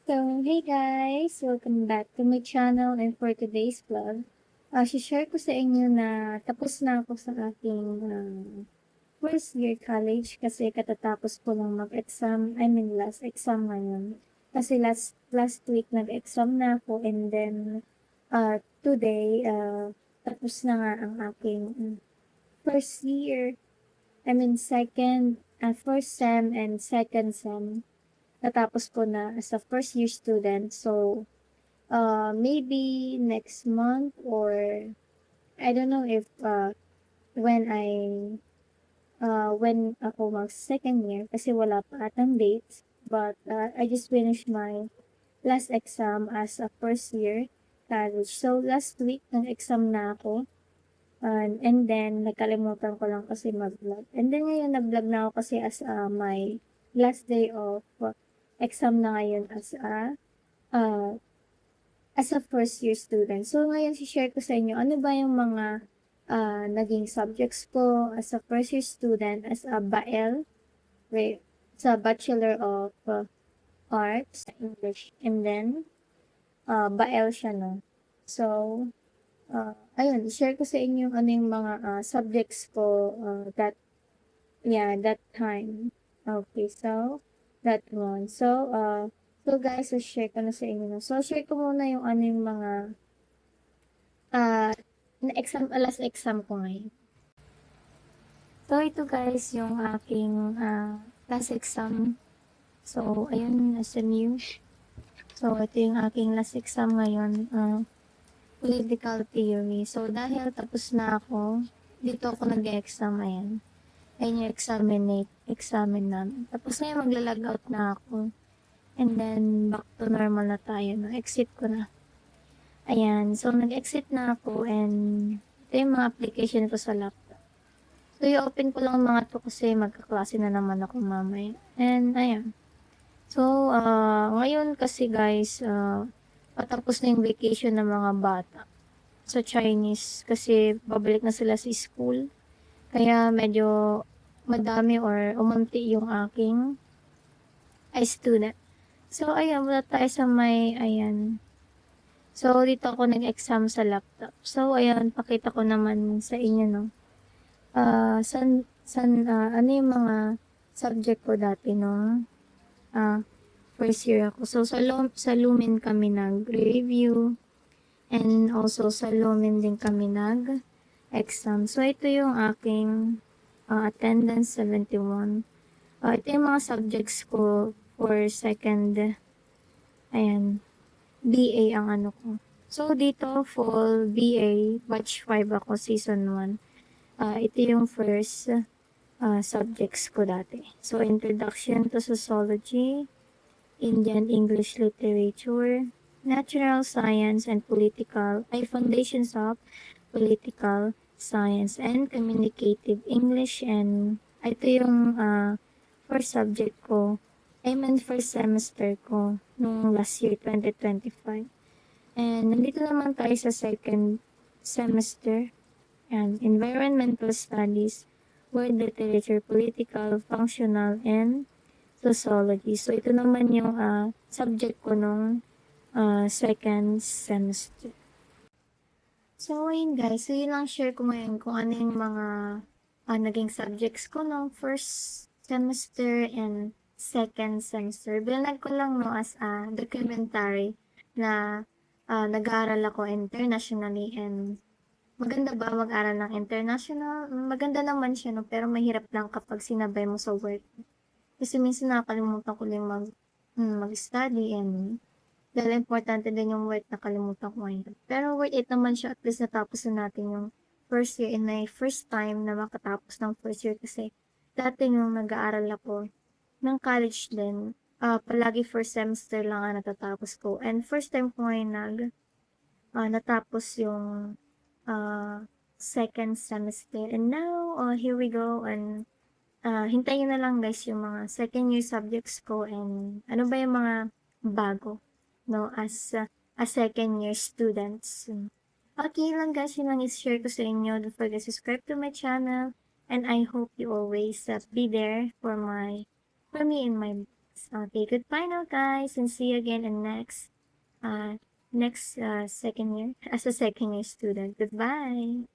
So, hey guys! Welcome back to my channel and for today's vlog, share ko sa inyo na tapos na ako sa aking first year college kasi katatapos ko lang mag-exam, last exam ngayon. Kasi last week nag-exam na ako and then today, tapos na nga ang aking first year, first sem and second sem. Natapos ko na as a first year student. So, maybe next month or I don't know if when I when ako mag second year kasi wala pa atang dates. But I just finished my last exam as a first year college. So last week nag-exam na ako. And then nakalimutan ko lang kasi mag-vlog. And then ngayon nag-vlog na ako kasi as my last day of exam na ngayon uh, as a first year student. So ngayon share ko sa inyo ano ba yung mga naging subjects ko as a first year student as a BAEL, wait, sa Bachelor of Arts English. And then BAEL siya, no? So ayun, share ko sa inyo ano yung mga subjects ko that time. Okay, so that one. So guys, share ko na sa inyo. No? So share ko muna yung ano yung mga last exam ko ngayon. So ito guys, yung aking last exam. So ayun, nasa new. So ito yung aking last exam ngayon, political theory. So dahil tapos na ako, dito ako nag-exam, ayan. Ayun yung examine namin. Tapos ngayon magla-log out na ako. And then, back to normal na tayo, no? Exit ko na. Ayan. So, nag-exit na ako and ito yung mga application ko sa laptop. So, i-open ko lang mga to kasi magkaklase na naman ako mamaya. And, ayan. So, ngayon kasi guys, patapos na yung vacation ng mga bata sa Chinese kasi babalik na sila sa school. Kaya medyo madami or umunti yung aking student. So, ayan, muna tayo sa ayan. So, dito ako nag-exam sa laptop. So, ayan, pakita ko naman sa inyo, no. Ano yung mga subject ko dati, no. First year ako. So, sa Lumen kami nag-review. And also, sa Lumen din kami nag-exam. So, ito yung aking attendance, 71. Ito yung mga subjects ko for second, ayan, BA ang ano ko. So, dito, fall BA, batch 5 ako, season 1. Ito yung first subjects ko dati. So, Introduction to Sociology, Indian English Literature, Natural Science and Foundations of Political Science and Communicative English, and ito yung first subject ko, first semester ko nung last year, 2025. And nandito naman tayo sa second semester, and Environmental Studies, World Literature, Political, Functional, and Sociology. So, ito naman yung subject ko nung second semester. So, ayun guys. So, yun lang share ko ngayon kung ano yung mga naging subjects ko nung first semester and second semester. Binag ko lang no as a documentary na nag-aaral ako internationally, and maganda ba mag-aral ng international? Maganda naman siya, no? Pero mahirap lang kapag sinabay mo sa work. Kasi minsan nakakalimutan ko lang mag-study, and dahil importante din yung work, nakalimutan ko ngayon. Pero worth it naman siya, at least natapos na natin yung first year, and my first time na makatapos ng first year kasi dati nung nag-aaral ako ng college din, palagi first semester lang ang natatapos ko. And first time ko ngayon natapos yung second semester. And now, here we go, and hintayin na lang guys yung mga second year subjects ko and ano ba yung mga bago, no, as a second year students. Okay lang guys, yun lang is-share ko sa inyo. Don't forget to subscribe to my channel, and I hope you always be there for me and my Okay, good final guys, and see you again in next second year as a second year student. Goodbye.